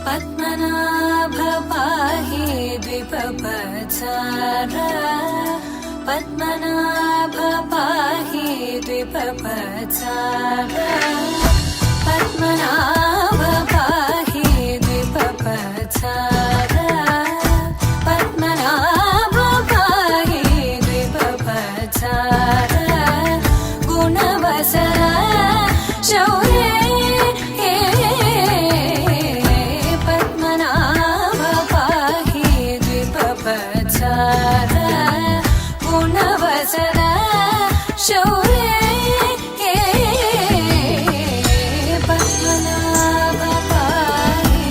पद्मनाभ पाहि द्विपपचार पद्मनाभ पाहि द्विपपचार पद्मनाभ पाहि द्विपपचार पद्मनाभ पाहि द्विपपचार गुणवसर शौर्ये गुणवसर शौर्ये पद्मनाभ पाहि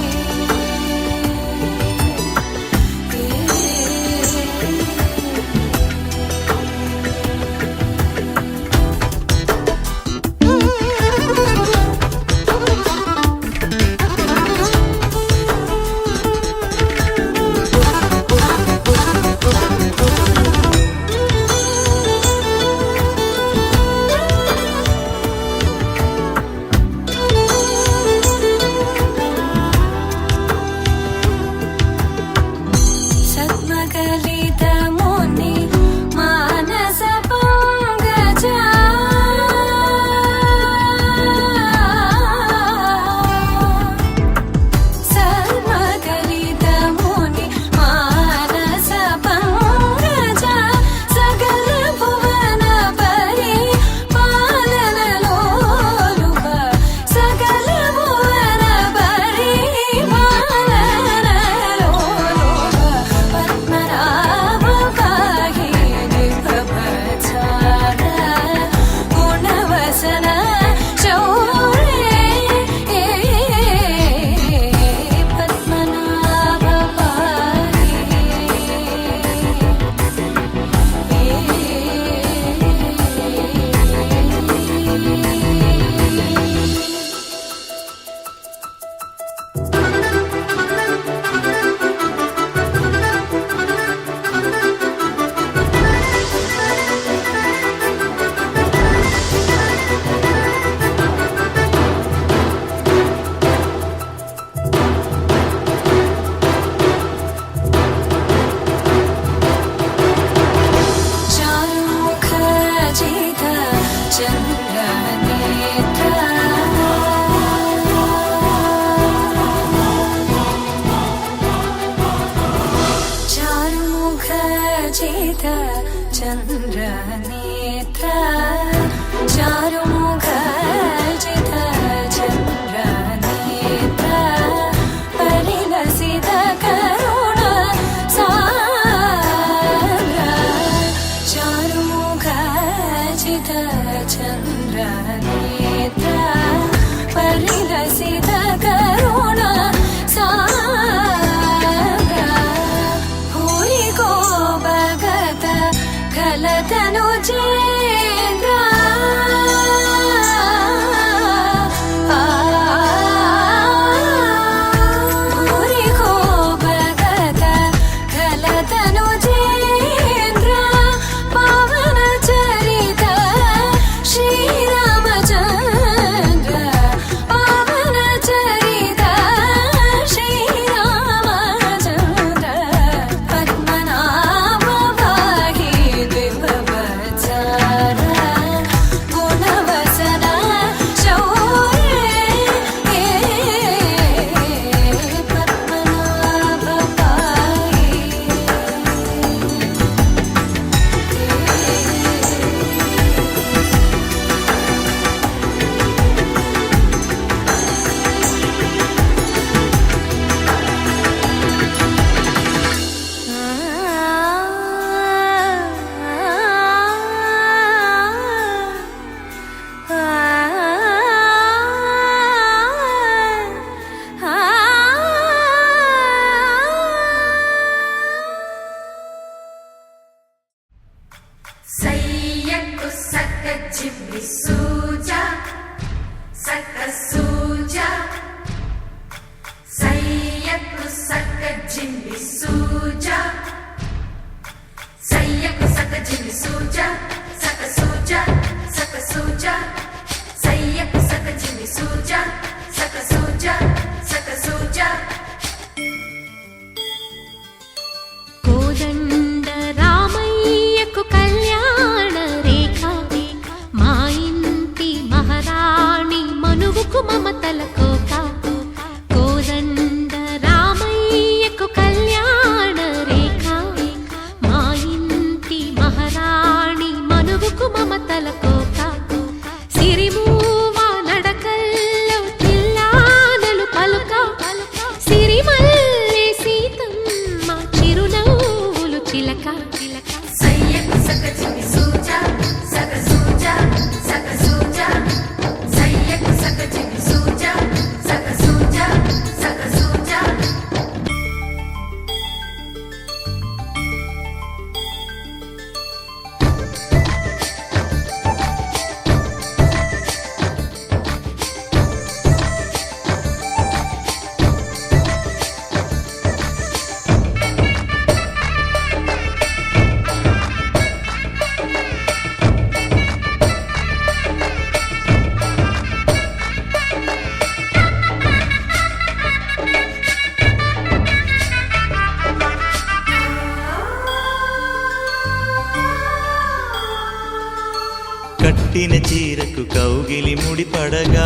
కట్టిన చీరకు కౌగిలి ముడిపడగా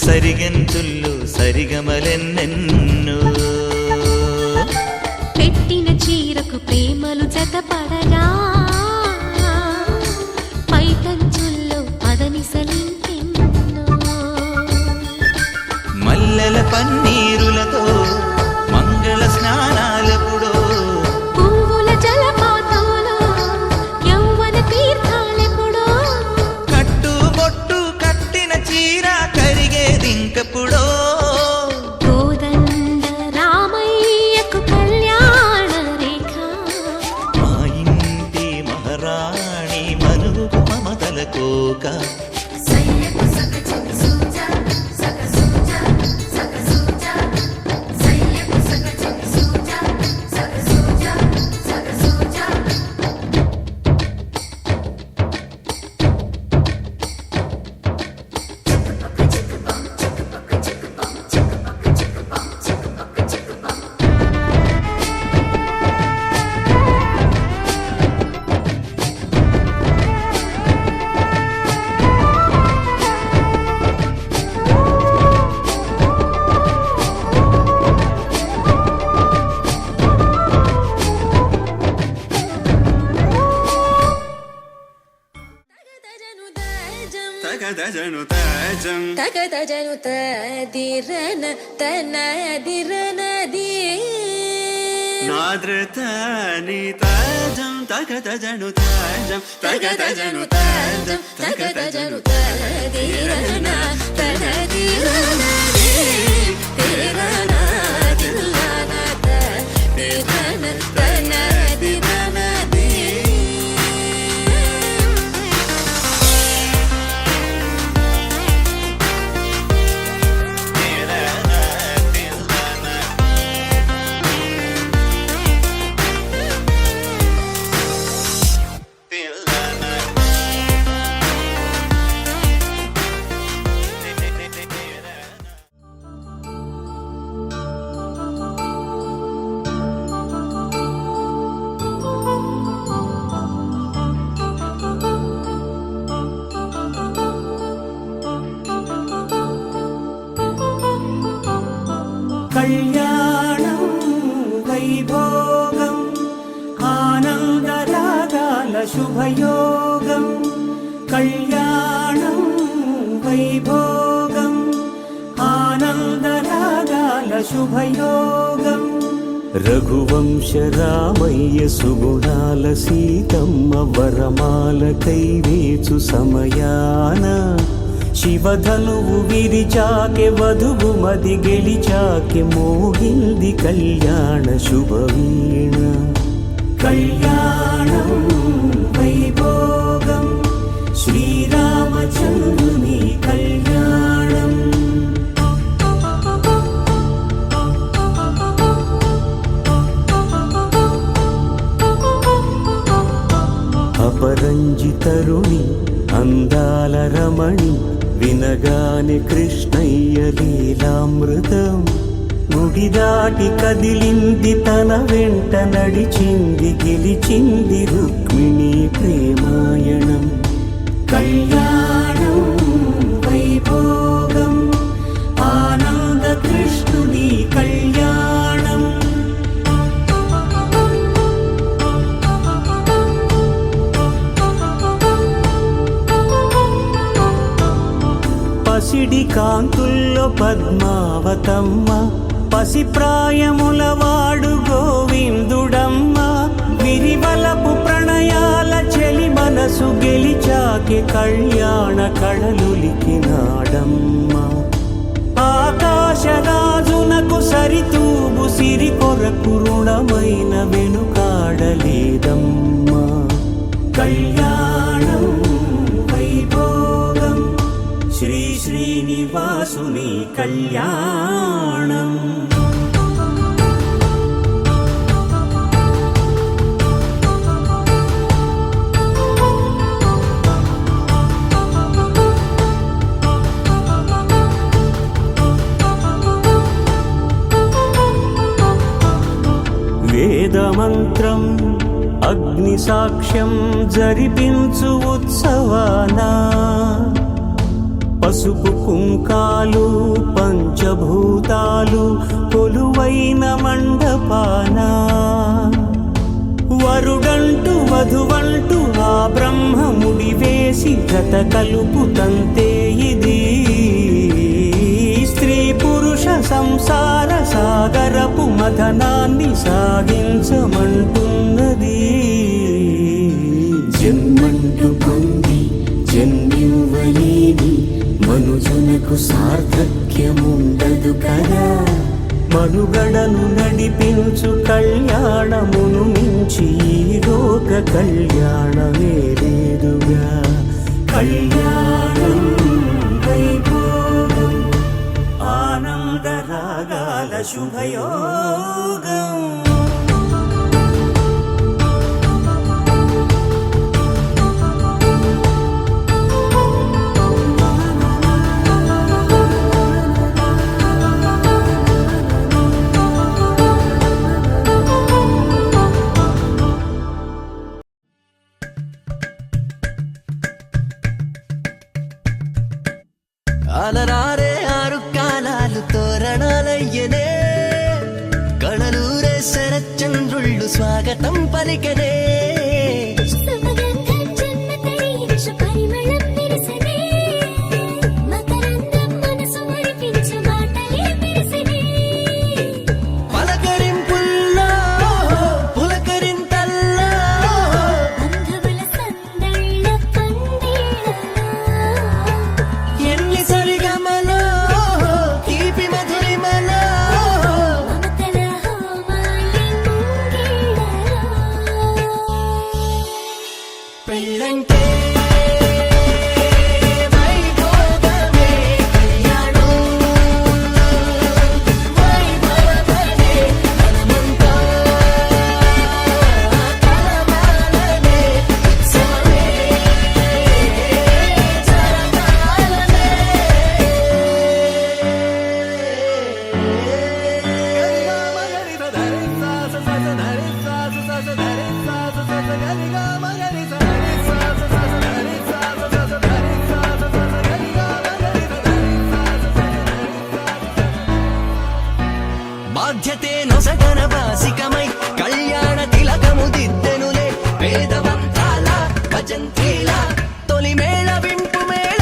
సరిగంతుల్లో సరిగమలెన్నెన్నో పెట్టిన చీరకు ప్రేమలు జతపడగా పైకంచుల్లో పదనిసలింకెన్నో మల్లెల పన్నీరులతో మంగళ స్నానాలెప్పుడో పువ్వుల జలపాతంలో యౌవన తీర్థాలెప్పుడో కట్టుబొట్టు కట్టిన చీర కరిగేదింకప్పుడో కోదండ రామయ్యకు కళ్యాణ రేఖ మా ఇంటి మహారాణి మనువు మమతల కోక తగదజను తజం తగదజను తదిరన తనదిరనది నాద్రతని తజం తగదజను తజం తగదజను తజం తగదజను తదిరన తనదిరనది తిరన తిల్లన తదిరన తనదిరనది కళ్యాణం వైభోగం ఆనందరాగాల శుభయోగం కళ్యాణం వైభోగం ఆనందరాగాల శుభయోగం రఘువంశ రామయ్య సుగుణాల సీతమ్మ వరమాల కైవేచు సమయాన శివధనువు విరిచాకె వధువు మది గెలిచాకె మోగింది కళ్యాణ శుభవీణ కళ్యాణం వైభోగం శ్రీరామచంద్రుని కళ్యాణం అపరంజి తరుణి అందాల రమణి వినగానే కృష్ణయ్య లీలామృతం గుడి దాటి కదిలింది తన వెంట నడిచింది గెలిచింది రుక్మిణి ప్రేమాయణం కళ్యాణం వైభోగం ఆనంద కృష్ణుని కళ్యాణం పసిడి కాంతుల్లో పద్మావతమ్మ పసిప్రాయముల వాడు గోవిందుడమ్మ విరివలపు ప్రణయాల చెలి మనసు గెలిచాకె కళ్యాణ కళలులికినాడమ్మ ఆకాశరాజునకు సరితూబు సిరి కొరకు రుణమైన వెనుకాడలేదమ్మా కళ్యాణం వైభోగం శ్రీ శ్రీనివాసుని కళ్యాణం వేదమంత్రం అగ్ని సాక్ష్యం జరిపించు ఉత్సవాన పసుపు కుంకాలు పంచభూతాలు కొలువైన మండపాన వరుడంటూ వధువంటూ ఆ బ్రహ్మముడి వేసి జత కలుపు తంతే ఇది స్త్రీ పురుష సంసార సాగరపు మథనాన్ని సాగించమంటున్నది. జన్మంటూ పొంది జన్మివ్వలేని మనుజునకు సార్థక్యముండదు కదా. మనుగడను నడిపించు కళ్యాణమును మించి ఈ లోక కళ్యాణమే లేదుగా. కళ్యాణం వైభోగం ఆనందరాగాల శుభయోగం. అలరారే ఆరు కాలాలు తోరణాలయ్యనే కళలూరే శరచంద్రుళ్ళు స్వాగతం పలికనే. బాధ్యతే నొసగన బాసికమై కళ్యాణ తిలకము దిద్దెనులే. వేదవంతాల భజంత్రీల తొలి మేళ వింపు మేళ.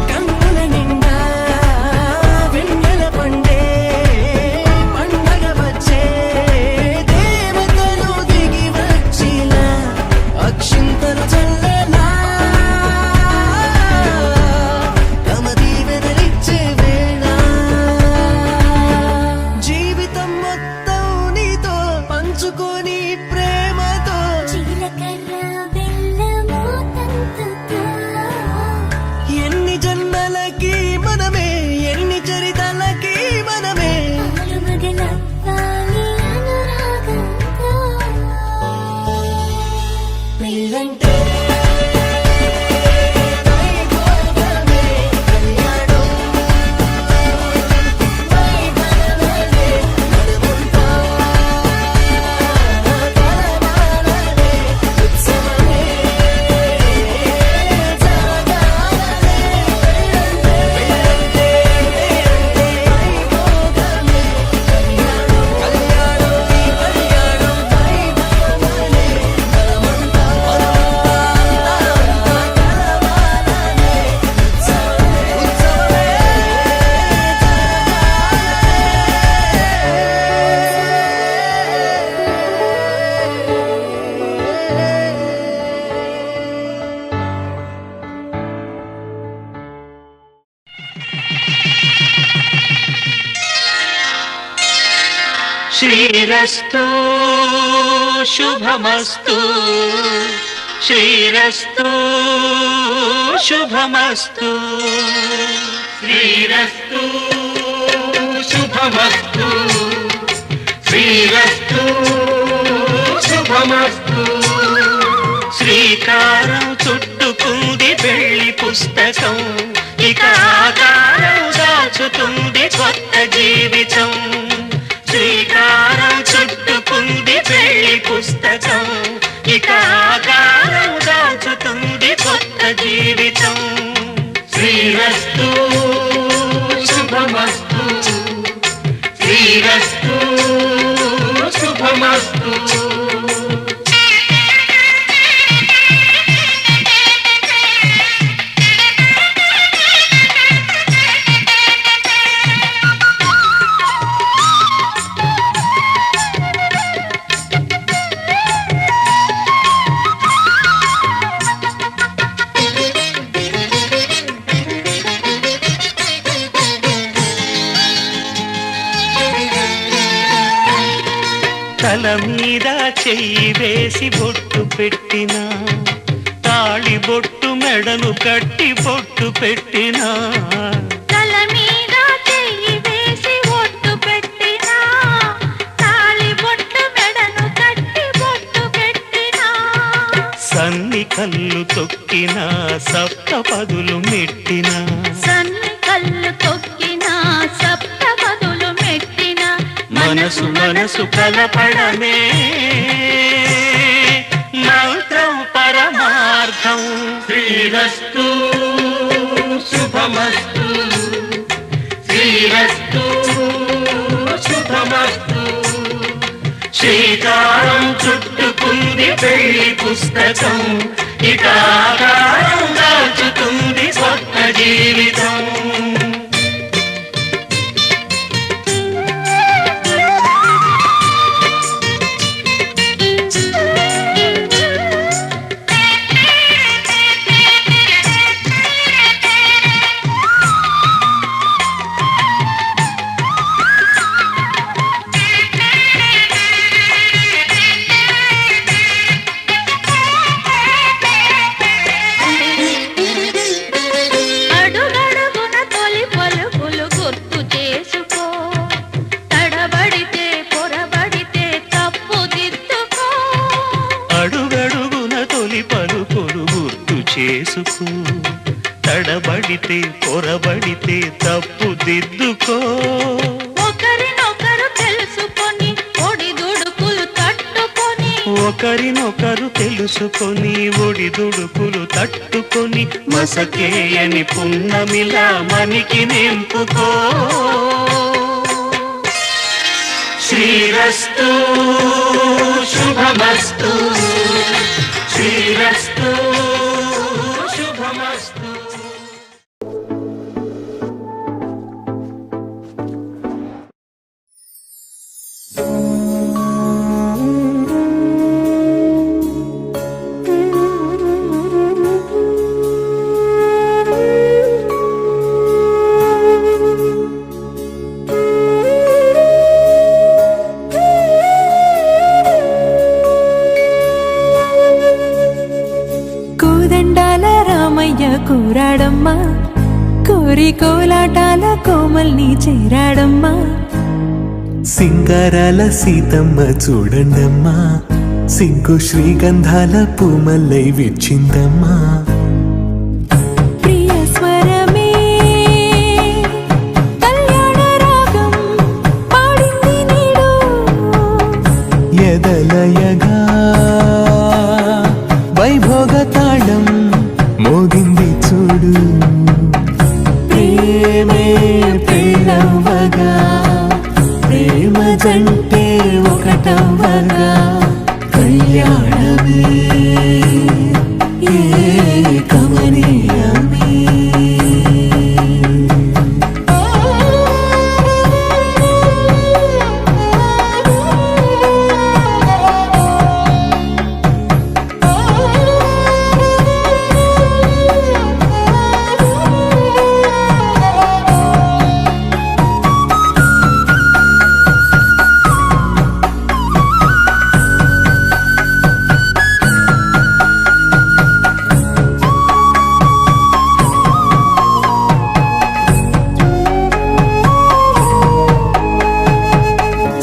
కన్నుల నిండా వెన్నెల పండే పండగ వచ్చే దేవతలు దిగి వచ్చిన అక్షింతలు చల్లనా తమ దీవెనలిచ్చే వేళ. జీవితం మొత్తం నీతో పంచుకొని ప్రేమతో ఎన్ని జన్మలకి మనమే ఎన్ని చరితలకి మనమే. పెళ్ళంటే వైభోగమే కళ్యాణం వైభవమే నడుమంతా కలవాలనే ఉత్సవమే జరగాలనే. పెళ్ళంటే వైభోగమే కళ్యాణం కళ్యాణం వైభవమే నడుమంతా శ్రీరస్తు శుభమస్తు శ్రీరస్తు శుభమస్తు శ్రీరస్తు శుభమస్తు శ్రీరస్తు శుభమస్తు. శ్రీకారం చుట్టుకుంది పెళ్లి పుస్తకం ఇక ఆకారం దాచుతుంది కొత్త జీవితం శ్రీకారం చుట్టుకుంది పెళ్లి పుస్తకం ఇక ఆకారం దాచుతుంది కొత్త జీవితం శ్రీరస్తు శుభమస్తు శ్రీరస్తు శుభమస్తు తల మీద చెయ్యి వేసి బొట్టు పెట్టినా తాళి బొట్టు మెడను కట్టి బొట్టు పెట్టినా తల మీద చెయ్యి వేసి బొట్టు పెట్టినా తాళి బొట్టు మెడను కట్టి బొట్టు పెట్టినా సన్ని కళ్ళు తొక్కినా సప్త పదులు మెట్టినా సన్ని కళ్ళు తొక్కినా సప్త పదులు మెట్టినా మనసు మనసు కలపడమే మంత్రం పరమార్థం శ్రీరస్తు శుభమస్తు శ్రీరస్తు శుభమస్తు శ్రీకారం చుట్టుకుంది పెళ్లి పుస్తకం ఇక ఆకారం దాచుతుంది కొత్త జీవితం చేసుకో తడబడితే పొరబడితే తప్పు దిద్దుకో ఒకరినొకరు తెలుసుకొని ఒడిదుడుకులు తట్టుకొని ఒకరినొకరు తెలుసుకొని ఒడిదుడుకులు తట్టుకొని మసకేయని పున్నమిలా మనికి నింపుకో శ్రీరస్తు శుభమస్తు శ్రీరస్తు శుభమస్తు కూరాడమ్మా కోరి కోలాటాల కోమల్ని చేరాడమ్మా సింగారాల సీతమ్మ చూడండమ్మా సింగు శ్రీగంధాల పూమల్లై విచ్చిందమ్మా ప్రియ స్వరమే కళ్యాణ రాగం పాడింది నీడు ఎదలయగా వైభోగ తాళం మోగింది చూడు ప్రేమే పెళ్ళవ్వగా ప్రేమ జంటే ఒకటవ్వగా కళ్యాణమే ఏ కమనీయమే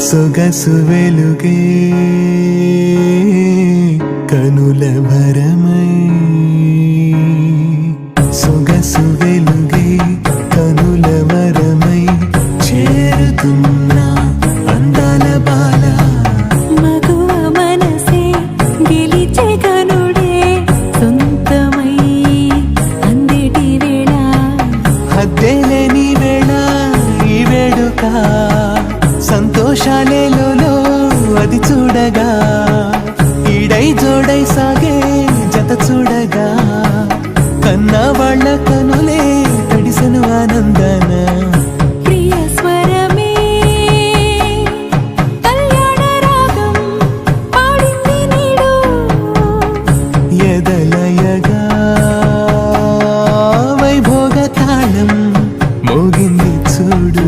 సొగసు వెలుగే కనుల భరమై అది చూడగా ఈడై జోడై సాగే జత చూడగా కన్నా వాళ్ళ కనులే తడిసెను ఆనందన ప్రియ స్వరమే కళ్యాణ రాగం పాడింది నీడు ఎదలయగా వైభోగ తాళం మోగింది చూడు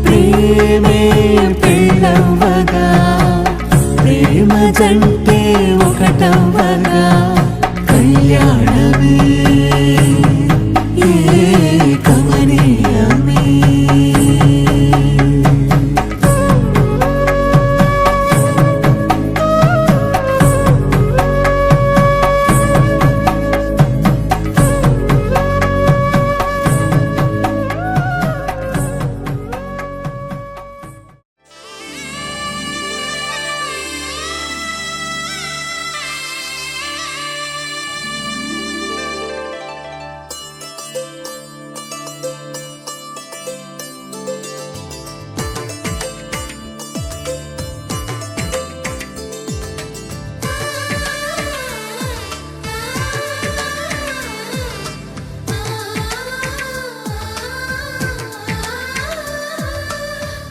ప్రేమే పెళ్ళవ్వగా ప్రేమ జంటే ఒకటవ్వగా కళ్యాణమే ఏ కమనీయమే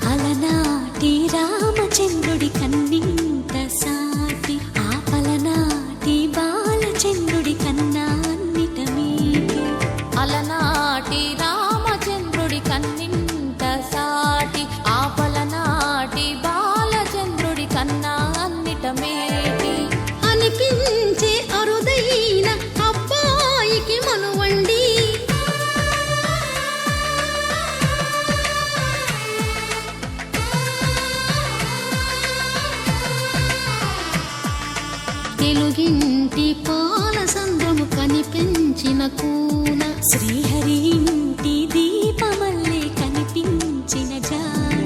అలనాటి రామచంద్రుడి కన్నింత సాటి ఆపలనాటి బాలచంద్రుడి కన్నా అన్నిట మీటి అలనాటి రామచంద్రుడి కన్నింత సాటి ఆపలనాటి బాలచంద్రుడి కన్నా అన్నిట మేటి అనిపించే అరుదైన అబ్బాయికి మనువండి తెలుగింటి పాల సంద్రము కనిపించిన కూన శ్రీహరి ఇంటి దీపమల్లే కనిపించిన జాన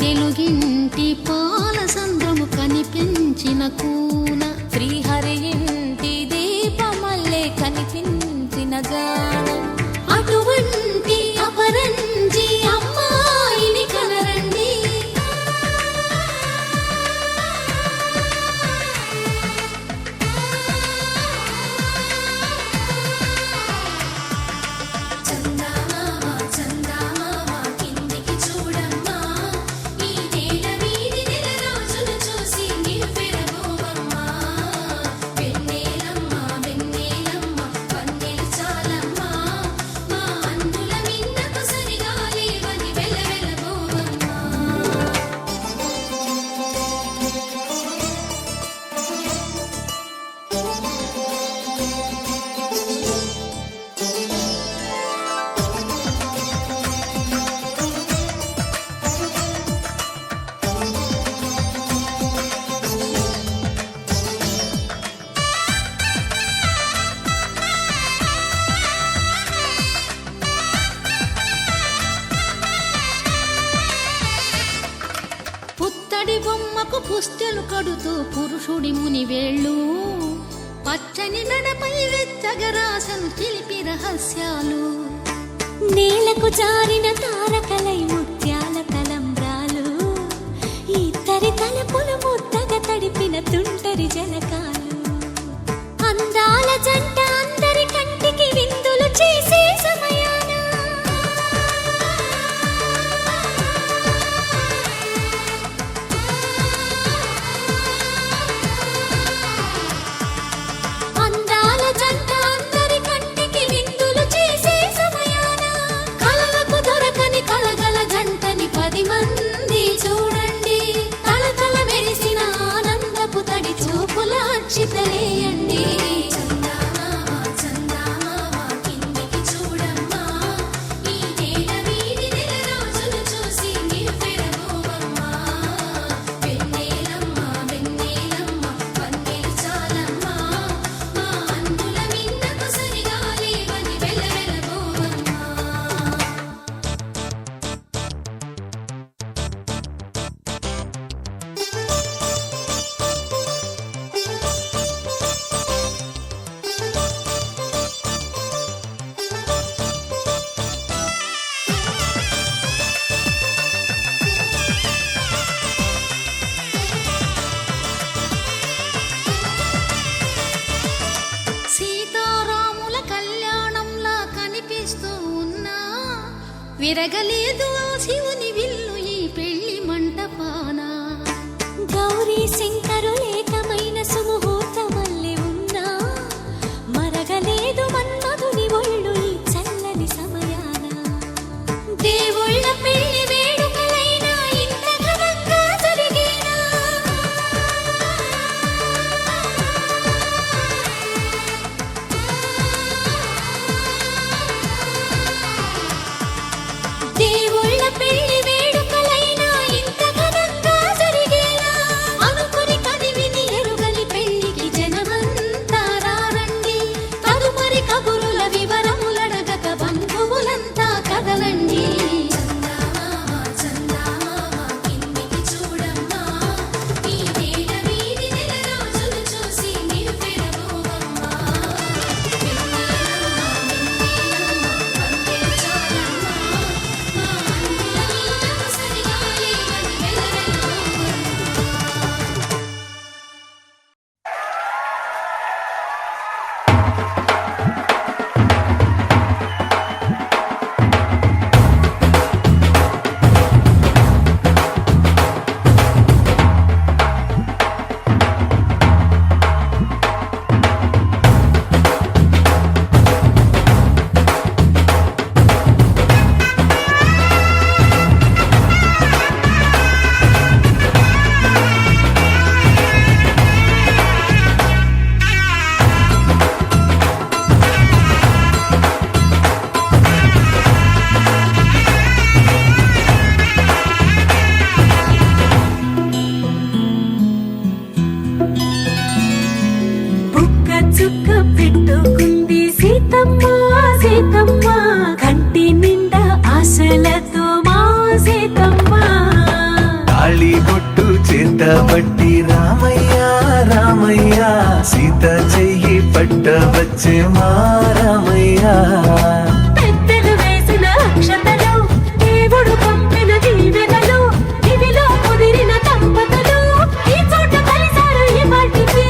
తెలుగింటి పాల సంద్రము కనిపించిన కూన శ్రీహరి ఇంటి దీపమల్లే కనిపించిన గానం అటువంటి అపరంజి అమ్మాయిని కనరండి చందమామ చందమామ కిందికి చూడమ్మా ఈ నేల వీధి నెల రోజులు చూసి నివ్వెరబోవమ్మా వెన్నెలమ్మ వెన్నెలమ్మ వన్నెలు చాలమ్మా మా అందుల మిన్నకు సరిగా లేవని వెలవెలబోవమ్మా పుత్తడి బొమ్మకు పుస్తెలు కడుతూ పురుషుడి ముని వేళ్ళు పచ్చని మెడపై వెచ్చగరాసను చిలిపి రహస్యాలు నేలకు జారిన తారకలై ముత్యాల తలంబ్రాలు ఇద్దరి తలపులు ముద్దగా తడిపిన తుంటరి జలకాలు అందాల జంట అందరి కంటికి విందులు చేసే సమయాన అందాల జంట అందరి కంటికి విందులు చేసే సమయాన కలలకు దొరకని కలగల విరగలేదు ఆ శివుని విల్లు ఈ పెళ్లి మంటపాన. గౌరీ శంకరులేకమైన సుముహూర్తమల్లె ఉన్నా మరగలేదు మన్మధుని ఒళ్ళు ఈ చల్లని సమయాన. దేవుళ్ళ పెళ్లి వేడుకలైనా ఇంత ఘనంగా జరిగేనా? దేవుళ్ళ పెళ్లి వేడుకలైనా ఇంత ఘనంగా జరిగేనా? అనుకుని కదివిని ఎరుగని పెళ్లికి జనమంతా రారండి. తదుపరి కబురుల వివరములడగక బంధువులంతా కదలండి. చందమామ చందమామ కిందికి చూడమ్మా, ఈ నేల వీధి నెల రోజులు చూసి నివ్వెరబోవమ్మా. బుక్క చుక్క పెట్టుకుంది సీతమ్మ సీతమ్మ, కంటి నిండా ఆశలతో మా సీతమ్మ. తాళి బొట్టు చేత బట్టి రామయ్య రామయ్య, సీత చెయ్యి పట్ట వచ్చే మా రామయ్య. పెద్దలు వేసిన అక్షతలు, దేవుడు పంపిన దీవెనలు, ఇవిలో కుదిరిన దంపతులు ఈ చోట కలిసారు ఈ వాటికి.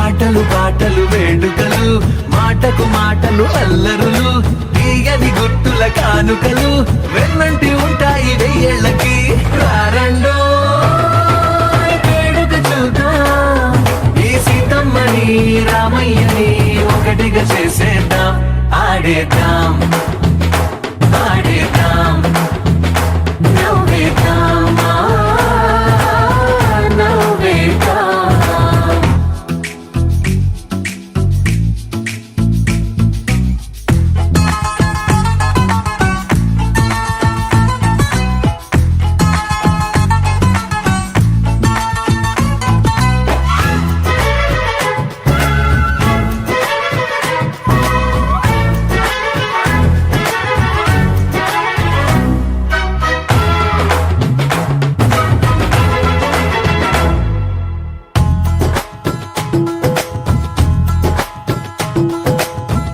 ఆటలు పాటలు వేడుకలు, మాటకు మాటలు అల్లరులు, తీయని గుర్తుల కానుకలు వెన్నంటి ఉంటాయి వెయ్యేళ్ళకి. రారండో వేడుక చూద్దాం, ఈ సీతమ్మని రామయ్యని ఒకటిగా చేసేద్దాం. ఆడేద్దాం ఆడేద్దాం నవ్వేద్దాం నవ్వేద్దాం.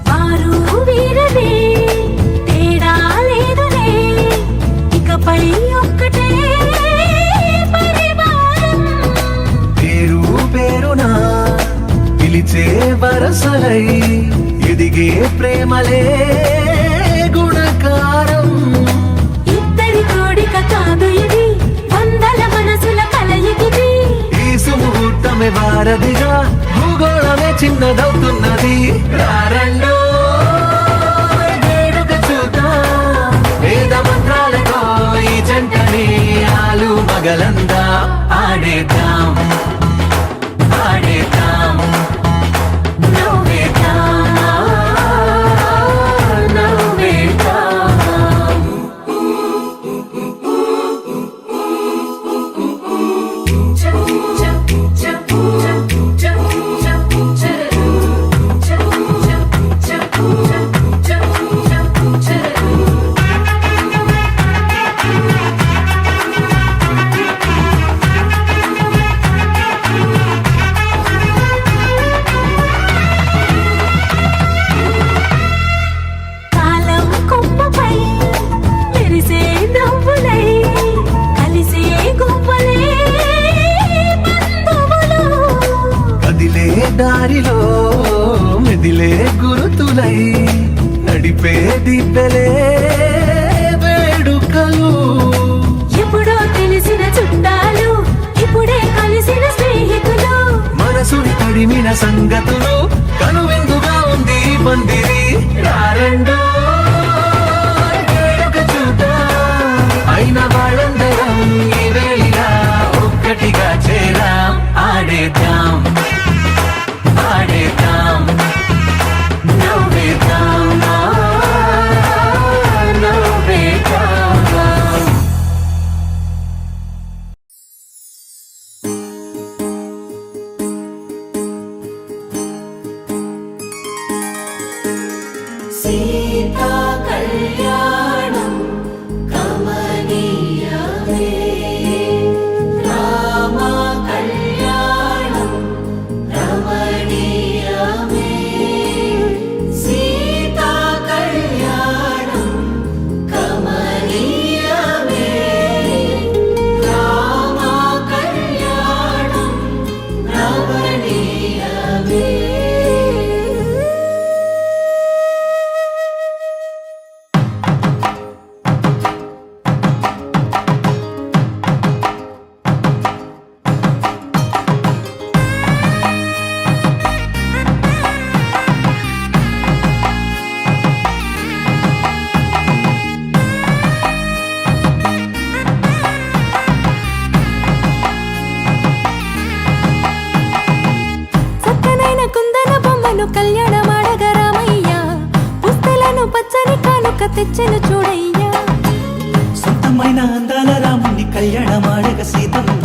వారు వీరనే తేడా లేదులే, ఇకపై ఒక్కటే పరివారం. పేరు పేరునా పిలిచే వరసలై ఎదిగే ప్రేమలే గుణకారం. ఇద్దరి కోడిక కాదు ఇది, వందల మనసుల కలయికిది. ఈ సుముహూర్తమే వారధిగా, భూగోళమే చిన్నదవుతున్నది. రారండో వేడుక చూద్దాం, వేద మంత్రాలతో ఈ జంటని ఆలు మగలందా. ఆడేద్దాం ఆడేద్దాం నవ్వేద్దాం నవ్వేద్దాం. కాలం కొమ్మపై మెరిసే నవ్వులై కలిసే గుంపలే బంధువులు. కదిలే దారిలో మెదిలే గురుతులై నడిపే దిబ్బెలే వేడుకలు. తెలిసిన సంగతులు కనువిందుగా ఉంది ఈ పందిరి రారండో వేడుక చూద్దాం అయిన వాళ్ళందరం ఈ వేళ ఒక్కటిగా చేరాం ఆడేద్దాం ఆడేద్దాం నవ్వేద్దాం నవ్వేద్దాం సీతా కళ్యాణం కమనీయమే రామ కళ్యాణం రమణీయమే సీతా కళ్యాణం కమనీయమే రామ కళ్యాణం రమణీయమే చక్కనైన కుందన బొమ్మను కళ్యాణమాడగా రామయ్య పుస్తలను పచ్చని కానుక తెచ్చెను చూడయ్యా సొంతమైన అందాల రాముని కళ్యాణమాడగ సీతమ్మ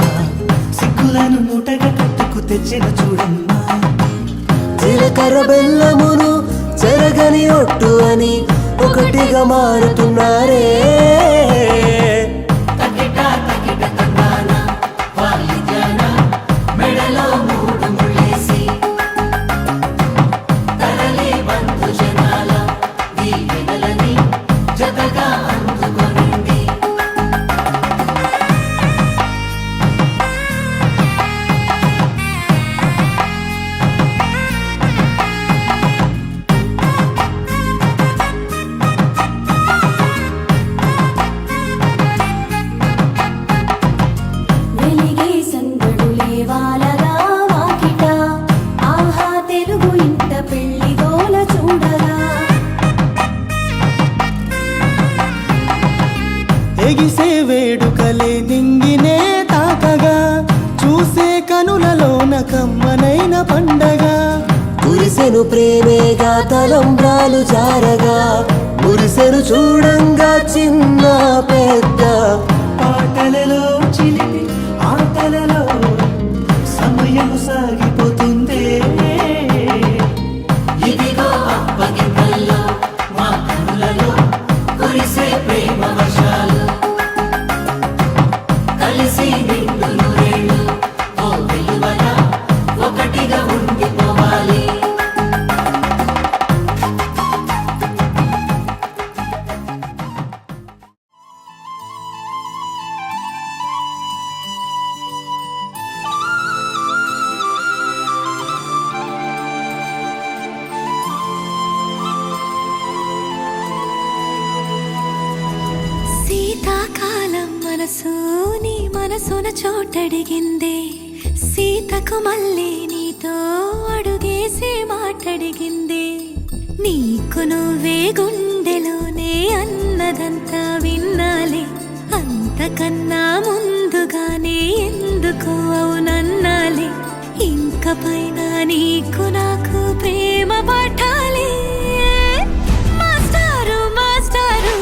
సిగ్గులను మూటగా కట్టుకు తెచ్చిన చూడమ్మా జీలకర్ర బెల్లమును చెరగని ఒట్టు అని ఒకటిగా మారుతున్నారే తకిట తకిట తందాన వాయిద్యాన మెడలో మూడు ముళ్ళేసి తరలి బంధు జనాల దీవెనలని జతగా అందుకొనింది వెలిగే సందడులే వాలగా వాకిట ఆహా తెలుగు ఇంట పెళ్లి గోల చూడగా ఎగిసే వేడుకలే నింగినే తాకగా చూసే కనులలోన కమ్మనైన పండగ కురిసెను ప్రేమేగా తలంబ్రాలు జారగా మురిసెను చూడంగా చిన్న పెద్ద పాటలలో చిలిపి ఆటలలో సమయం సాగిపోతుందే ఇదిగో అప్పగింతల్లో మా కనులలో కురిసే ప్రేమ వర్షాలు కలిసి నిండు నూరేళ్ళు ఓ వెలువల ఒకటిగా ఉండిపోవాలి శీతాకాలం మనసు నీ మనసున చోటడిగిందే సీతకు మళ్ళీ నీతో అడుగేసి మాటడిగిందే నీకు నువ్వే గుండెలోనే అన్నదంతా విన్నాలే అంతకన్నా ముందుగానే ఎందుకు అవునన్నాలే ఇంక పైన నీకు నాకు ప్రేమ పాఠాలే మాస్టారు మాస్టారు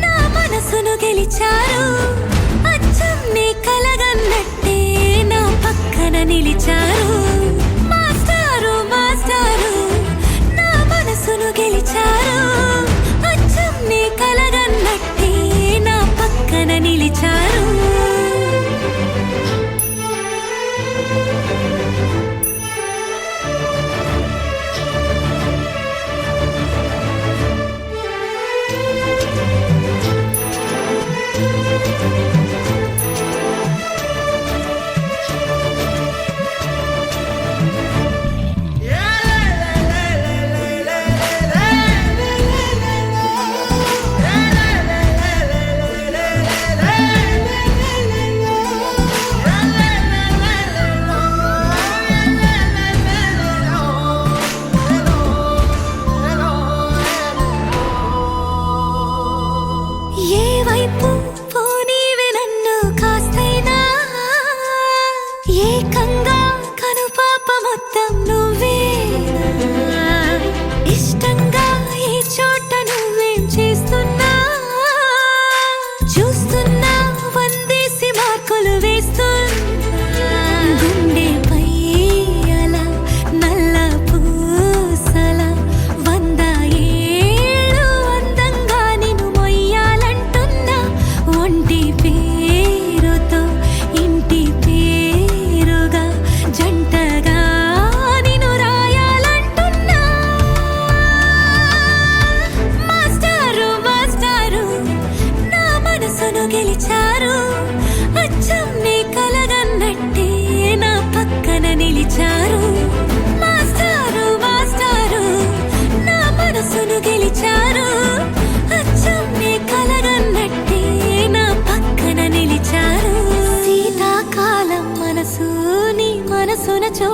నా మనసును గెలిచారు అచ్చం నీ కలగన్నట్టే నా పక్కన నిలిచారు మాస్టారు మాస్టారు నా మనసును గెలిచారు అచ్చం నీ కలగన్నట్టే నా పక్కన నిలిచారు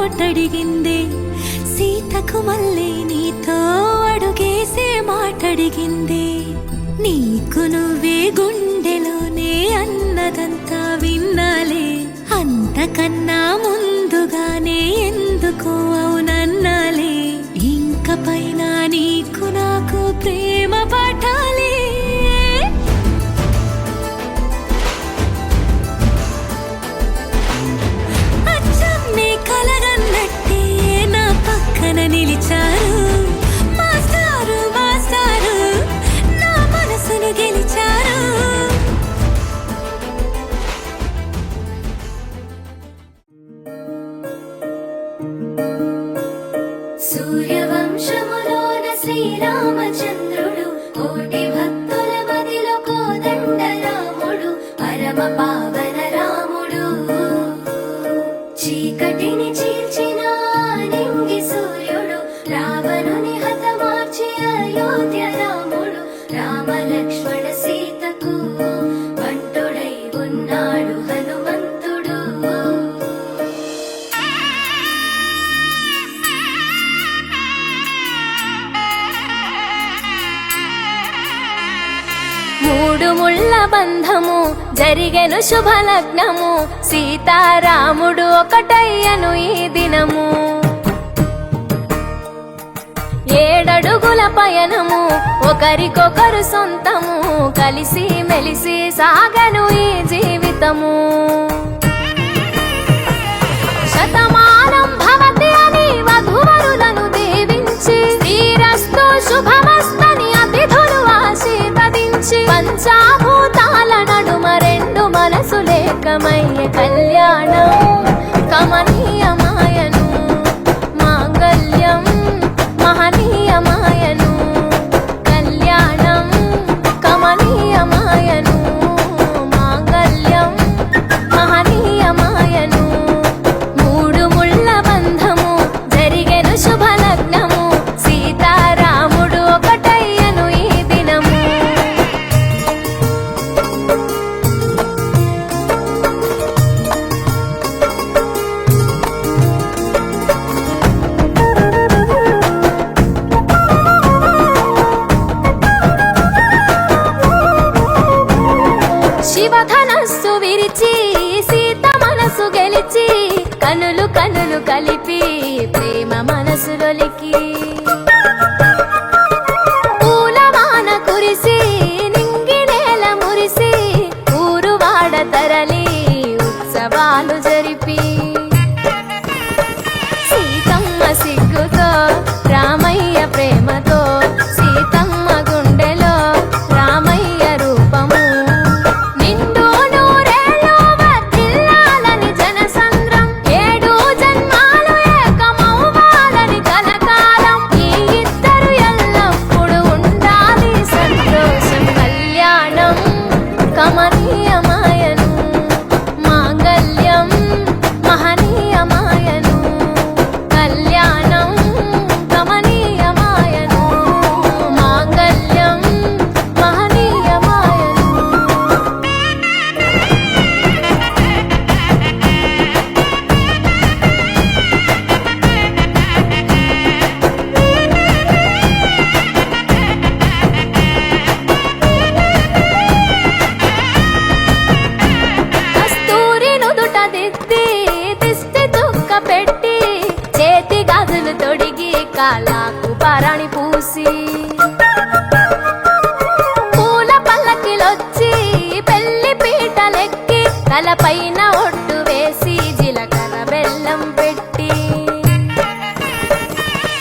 చోటడిగింది సీతకు మళ్ళీ నీతో అడుగేసే మాటడిగింది నీకు నువ్వే గుండెలోనే అన్నదంతా విన్నాలే అంతకన్నా ముందుగానే ఎందుకో అవునన్నాలే ఇంక పైన నీకు నాకు ప్రేమ పాఠాలే అచ్చం నీ కలగన్నట్టే నా పక్కన నిలిచారు మాస్టారు మాస్టారు నా మనసును గెలిచారు సూర్యవంశములోన శ్రీరామచంద్రుడు కోటి భక్తుల మదిలో కోదండ రాముడు పరమ పావన రాముడు చీకటిని చీల్చిన నింగి సూర్యుడు రావణుని హతమార్చి అయోధ్య రాముడు రామ లక్ష్మణ సీతకు బంటుడై ఉన్నాడు హనుమంతుడు మూడు ముళ్ళ బంధము జరిగెను శుభలగ్నము సీతారాముడు ఒకటయ్యను ఈ దినము 7 అడుగుల పయనము ఒకరికొకరు సొంతము కలిసి మెలిసి సాగను ఈ జీవితము శతమానం భవతి అని వధువరులను దీవించి శ్రీరస్తు శుభమస్తని అతిథులు ఆశీర్వదించి పంచాభూతాల నడుమ 2 మనసులేకమయ్యే కళ్యాణం కమనీయమాయను మాంగళ్యం మహనీయమాయను కళ్యాణం కమనీయమాయను మాంగళ్యం మహనీయమాయను 3 ముళ్ళ బంధము జరిగెను శుభలగ్నము సీతారాముడు ఒకటయ్యను ఈ దినము శివధనస్సు విరిచి సీత మనసు గెలిచి కనులు కనులు కలిపి ప్రేమ మనసులొలికి పూలవాన కురిసి నింగి నేల మురిసి ఊరువాడ తరలి ఉత్సవాలు జరిపి సీతమ్మ సిగ్గుతో రామయ్య ప్రేమతో సీతమ్మ గుండెలో రామయ్య రూపము నిండు నూరేళ్ళు వర్ధిల్లాలని జనసంద్రం 7 జన్మాలు ఏకమవ్వాలని కలకాలం ఈ ఇద్దరు ఎల్లప్పుడూ ఉండాలి సంతోషం కళ్యాణం కమనీయమాయను మాంగళ్యం మహనీయమాయను కళ్యాణం కమనీయమాయను మాంగళ్యం మహనీయమాయను కస్తూరి నుదుట దిద్ది దిష్టి దుక్క పెట్టి చేతి గాజులు తొడిగి కాలాకు పరాణి పూసి పూల పల్లకిలొచ్చి పెళ్లి పీటలెక్కి తలపైన ఒట్టు వేసి జీలకర్ర బెల్లం పెట్టి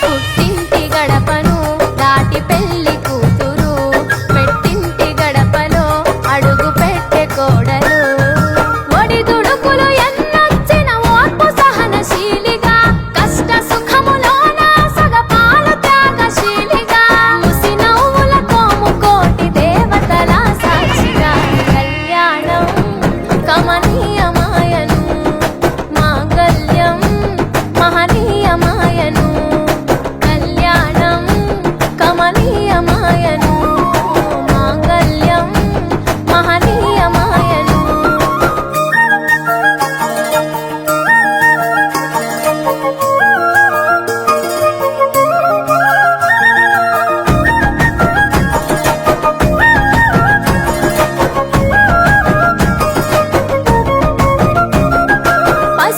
పుట్టింటి గడపను దాటి పెళ్లి కూతురు పెట్టింటి గడపలో అడుగు పెట్టే కోడలు ఒడిదుడుకులు ఎన్నొచ్చిన ఓర్పు సహనశీలిగా కష్ట సుఖములోన సగపాలు త్యాగశీలిగా ముసి నవ్వులతో ముకోటి దేవతల సాక్షిగా కళ్యాణం కమనీయమా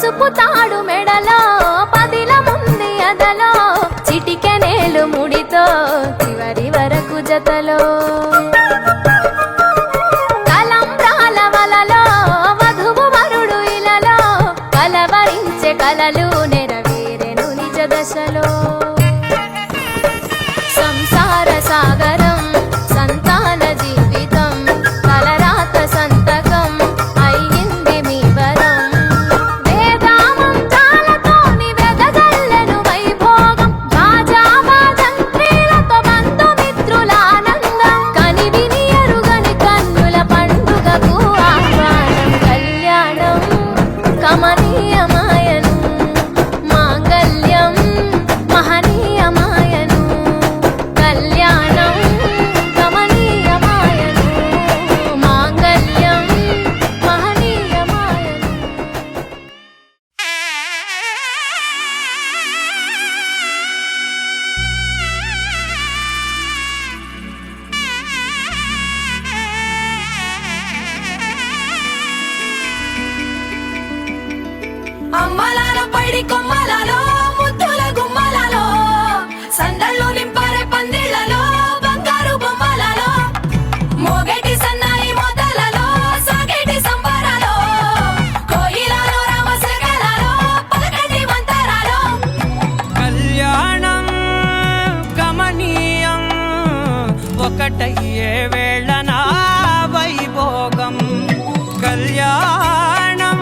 పసుపు తాడు మెడలో పదిల ముంది అదలో చిటికెనేలు ముడితో చివరి వరకు జతలో తలంబ్రాల వలలో వధువు వరుడు ఇలలో కలవరించే కలలు నెరవేరెను నిజ దశలో సంసార సాగరం సంతాన జీవితం తలరాత సంతకం అయ్యింది మీ వరం వేదామంతాలతోని వెదజల్లెను వైభోగం భాజావాదంత్రీలతో బంధుమిత్రులానందం కనివిని ఎరుగని కన్నుల పండుగకు ఆహ్వానం కళ్యాణం కమనీయమాయను మాంగళ్యం మహనీయమాయను కళ్యాణం కమనీయమాయను మాంగళ్యం మహనీయమాయను అమ్మలాల పైడి కొమ్మలలో ముద్దుల గుమ్మలలో సందళ్ళు నింపారే పందిళ్లలో బంగారు బొమ్మలలో మోగేటి సన్నాయి మొదలలో సాగేటి సంబరాలో కోయిలలో రామశకలలో పలకటి మంతరాలో కళ్యాణం గమనీయం ఒకటయ్యే వేళ నా వైభోగం కళ్యాణం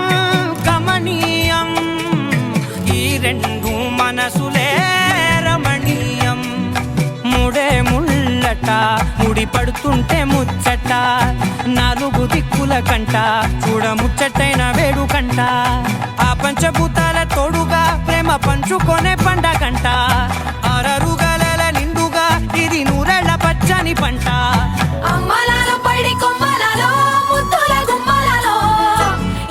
గమనీయం ఈ రెండు మనసులే రమణీయం ముడే ముళ్ళట ముడి పడుతుంటే ముచ్చట నాలుగు దిక్కుల కంట చూడ ముచ్చటైన వేడుకంట ఆ పంచభూతాల తోడుగా ప్రేమ పంచుకొనే పండగంట అరరుగలల నిండుగా ఇది నూరెళ్ళ పచ్చని పంట అమ్మలాల పైడి కొమ్మలలో ముద్దుల గుమ్మలలో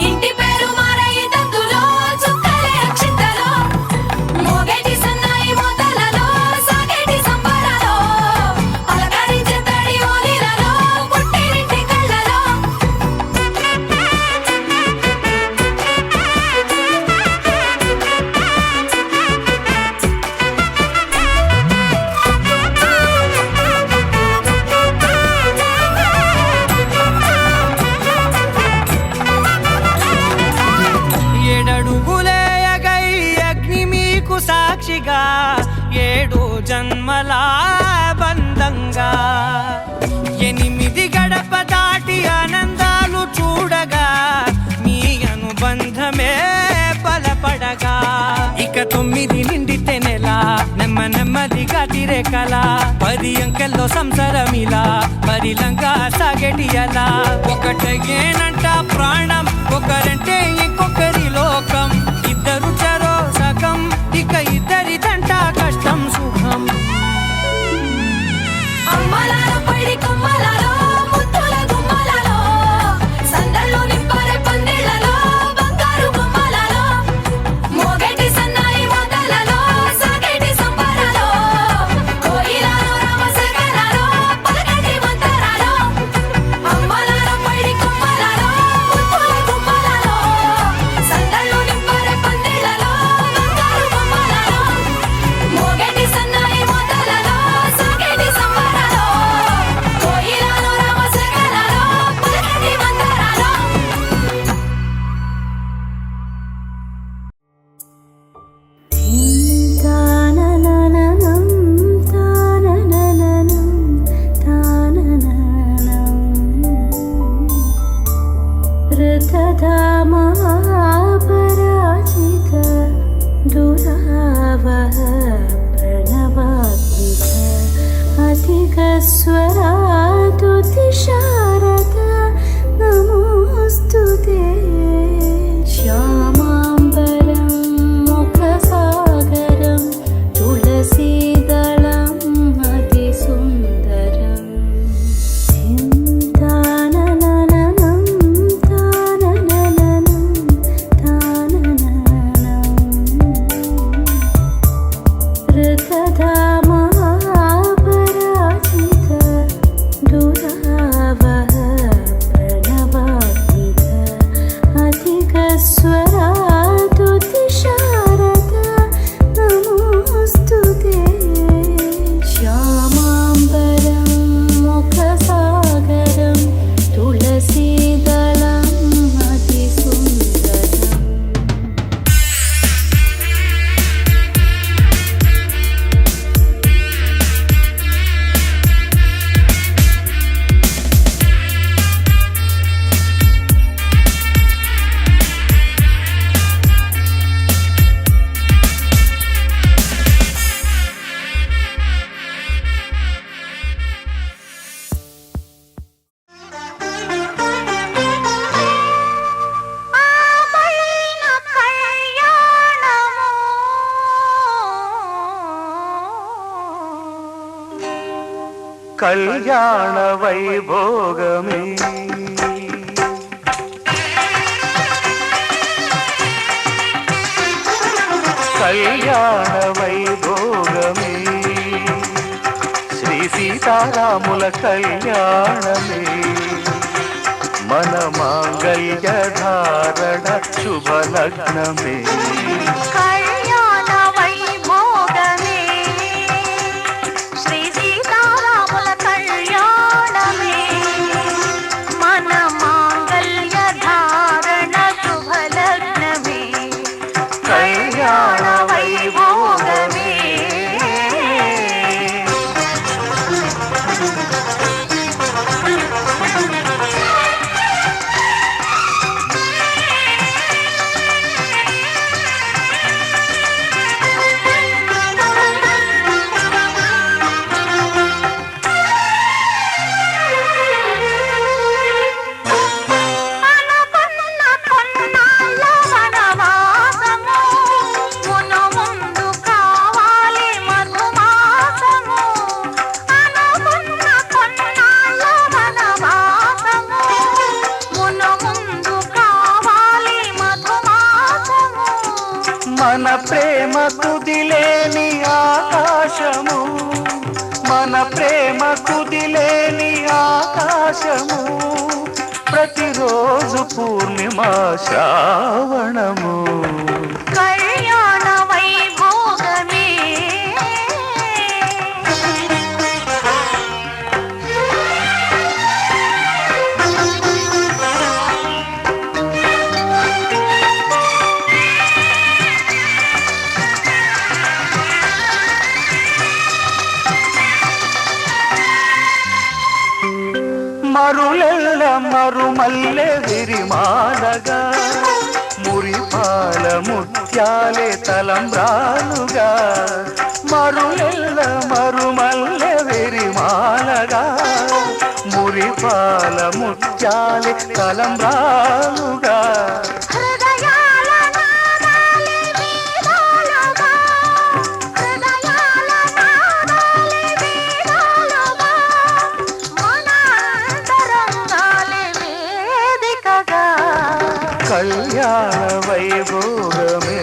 ఇంటి పేరు మారయి తందులో చుక్కలే అక్షింతలో మోగేటి సన్నాయి మొదలలో సాగేటి సంబరాలో పలకరించే తడి ఓలిలలో పుట్టినింటి కళ్ళలో ఏడడుగులేయగై అగ్ని మీకు సాక్షిగా ఏడు జన్మల బంధంగా ఎనిమిది గడప దాటి ఆనందాలు చూడగా మీ అనుబంధమే బలపడగా ఇక 9 నిండితే నెల నెమ్మదిగా తిరేకల 10 అంకెల్లో సంసారమిలా పరిలంగా సాగేటి అలా ఒకటేనంట ప్రాణం ఒకరంటే ఇంకొకరి లోకం ఇద్దరు చరో సగం ఇక ఇద్దరిదంట కష్టం సుఖం అమ్మలాల పైడి కొమ్మలలో ముద్దుల గుమ్మలలో సందళ్ళు నింపారే పందిళ్లలో బంగారు బొమ్మలలో మోగేటి సన్నాయి మొదలలో సాగేటి సంబరాలో కోయిలలో రామశకలలో పలకటి మంతరాలో అమ్మలాల పైడి కొమ్మలలో ముద్దుల గుమ్మలలో సందళ్ళు కళ్యాణ వైభోగమే కళ్యాణ వైభోగమే శ్రీ సీతారాముల కళ్యాణమే మన మాంగళ్య ధారణ శుభలగ్నమే కళ్యాణ వైభోగమే శ్రీ సీతారాముల కళ్యాణమే మన మాంగళ్య ధారణ శుభలగ్నమే కళ్యాణ వైభోగమే మన ప్రేమ కుదిలేని ఆకాశము మన ప్రేమ కుదిలేని ఆకాశము ప్రతిరోజు పూర్ణిమ శ్రావణము కళ్యాణ వైభోగమే మరులెల్ల మరుమల్లె విరిమాలగా మురిపాల ముత్యాలే తలంబ్రాలుగా మరులెల్ల మరుమల్లె విరిమాలగా మురిపాల ముత్యాలే తలంబ్రాలుగా హృదయాల నాదాలే వేదాలుగా హృదయాల నాదాలే వేదాలుగా మన అంతరంగాలే వేదికగా కళ్యాణ వైభోగమే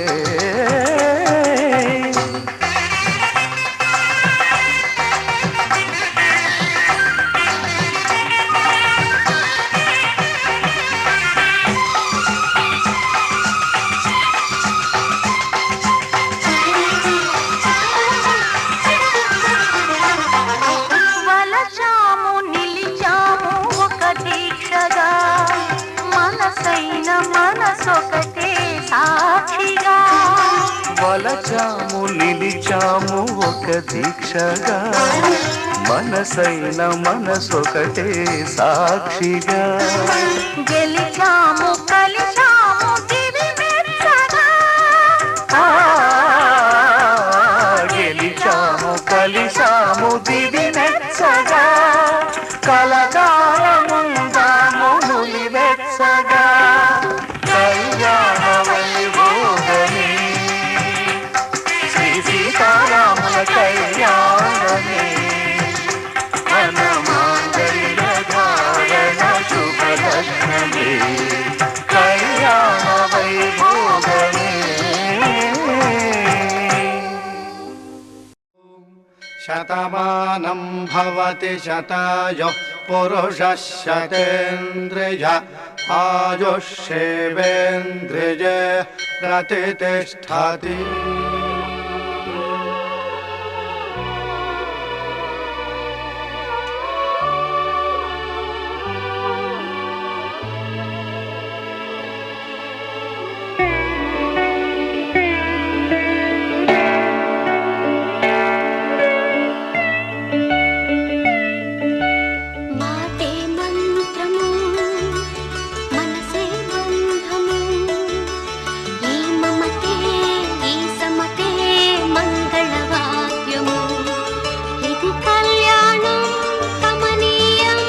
వలచాము నిలిచాము ఒక దీక్షగా మనసైన మనసొకటే సాక్షిగా వలచాము నిలిచాము ఒక దీక్షగా మనసైన మనసొకటే సాక్షిగా గెలిచాము కలిచాము దివి మెచ్చగా ఆ, గెలిచాము కలిశాము దివి నెచ్చగా కలకాలముందాము నులి వెచ్చగా కళ్యాణ వైభోగమే శ్రీ సీతారాముల కళ్యాణమే మన మాంగళ్య ధారణ శుభలగ్నమే కళ్యాణ వైభోగమే శతమానం భవతి శతాయో పురుషः శతేంద్రియ ఆయుష్యేవేంద్రియే ప్రతిష్టతి మాటే మంత్రము మనసే బంధము ఈ మమతే ఈ సమతే మంగళవాద్యము ఇది కళ్యాణం కమనీయం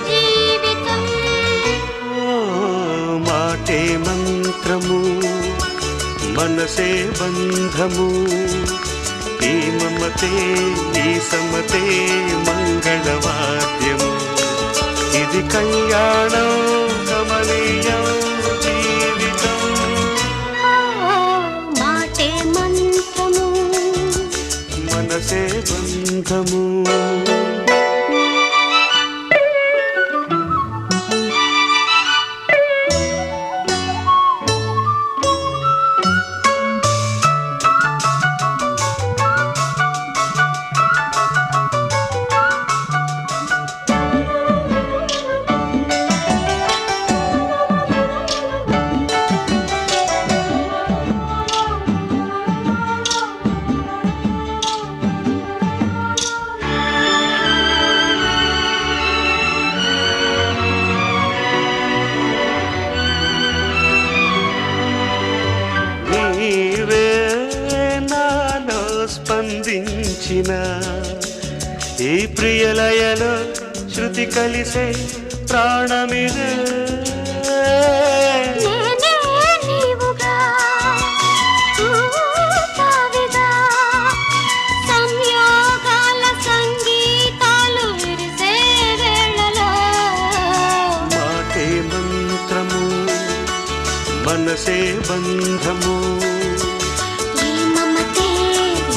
జీవితం మాటే మంత్రము మనసే బంధము ఈ ఈ మమతే ఈ సమతే మంగళవాద్యము ఇది కళ్యాణం కమనీయం జీవితం మాటే మంత్రము మనసే బంధము స్పందించిన ఈ ప్రియలయలో శృతి కలిసే ప్రాణమిదే నీవుగా తావిగా సంయోగాల సంగీతాలు విరిసే వేళలో మాటే మంత్రము మనసే బంధము ఈ మమతే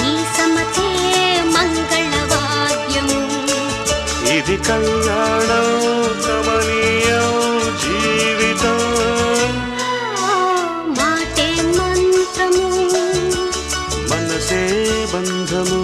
ఈ సమతే మంగళవాద్యము ఇది కళ్యాణం కమనీయం జీవితం మాటే మంత్రము మనసే బంధము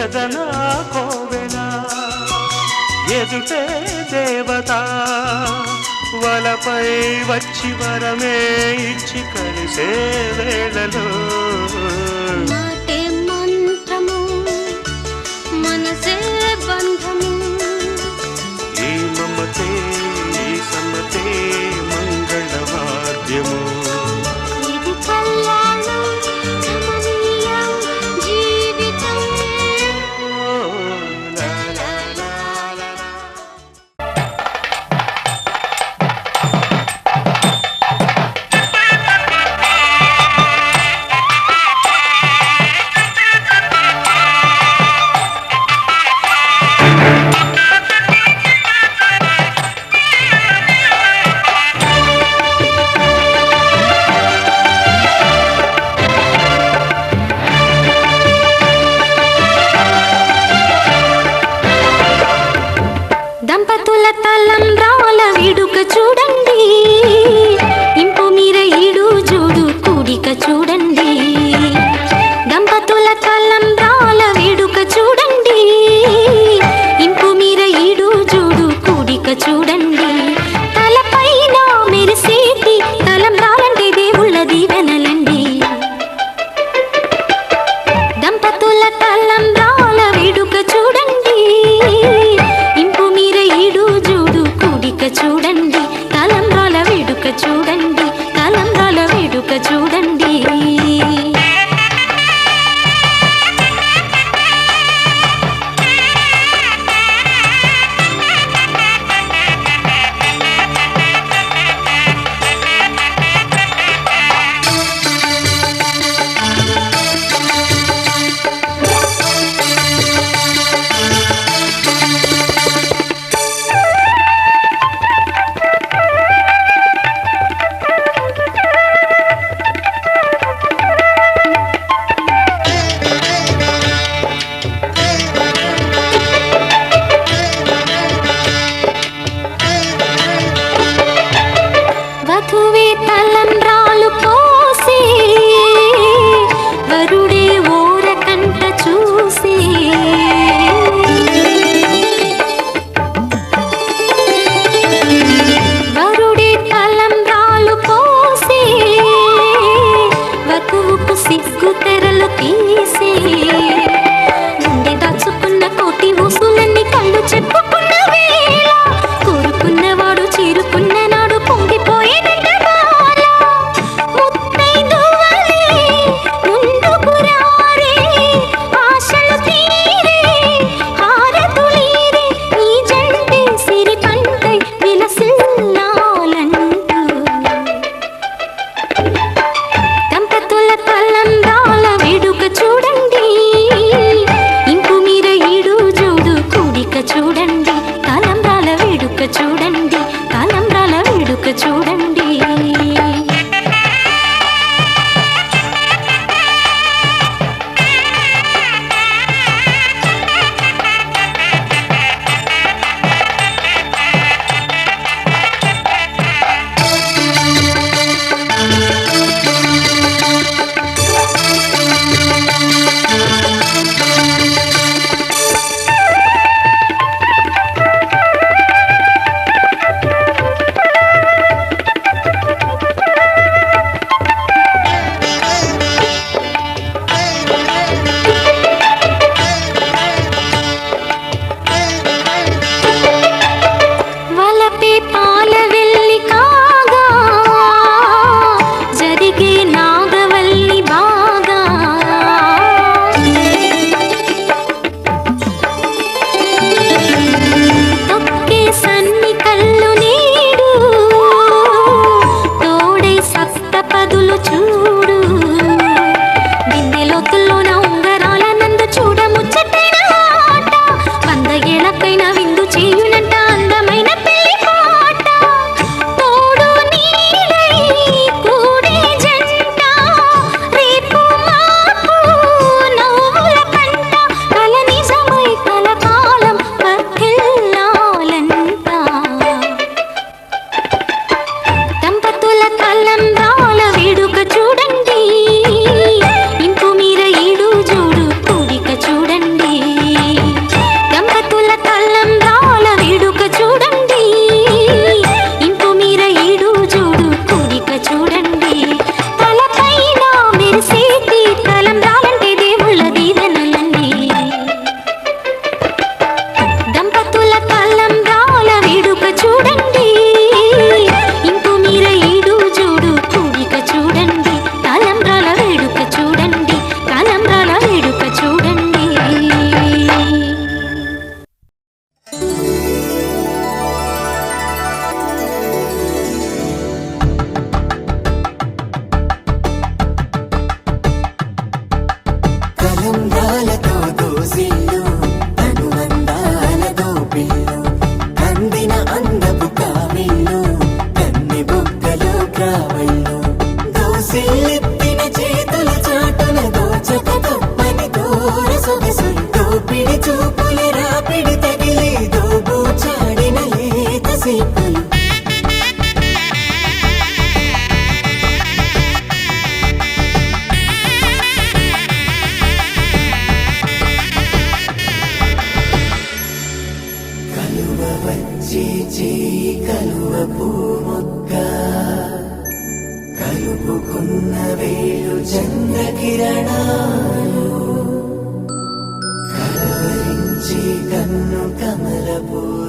ఎదనా కోవెనా ఎదుటే దేవత వలపై వచ్చి వరమే ఇచ్చి కలిసే వేళలో మాటే మంత్రము మనసే బంధము ఈ మమతే ఈ సమతే మంగళవాద్యము ఇది కళ్యాణం కమనీయం జీవితం లా లా లా లా లా. దంపతుల తలంబ్రాల వేడుక చూడండి ఇంపు మీర ఈడు జోడు కూడిక చూడండి దంపతుల తలంబ్రాల వేడుక చూడండి ఇంపు మీర ఈడు జోడు కూడిక చూడండి తలపైన మెరిసేటి తలంబ్రాలంటే దేవుళ్ళ దీవెనలండి దంపతుల తలంబ్రాల వేడుక చూడండి ఇంపు మీర ఈడు జోడు కూడిక చూడండి తలంబ్రాల వేడుక వచ్చి చేయి కలువ పూమొక్క కలుపుకున్న వేలు చంద్రకిరణాలు కలవరించి కన్ను కమల పూల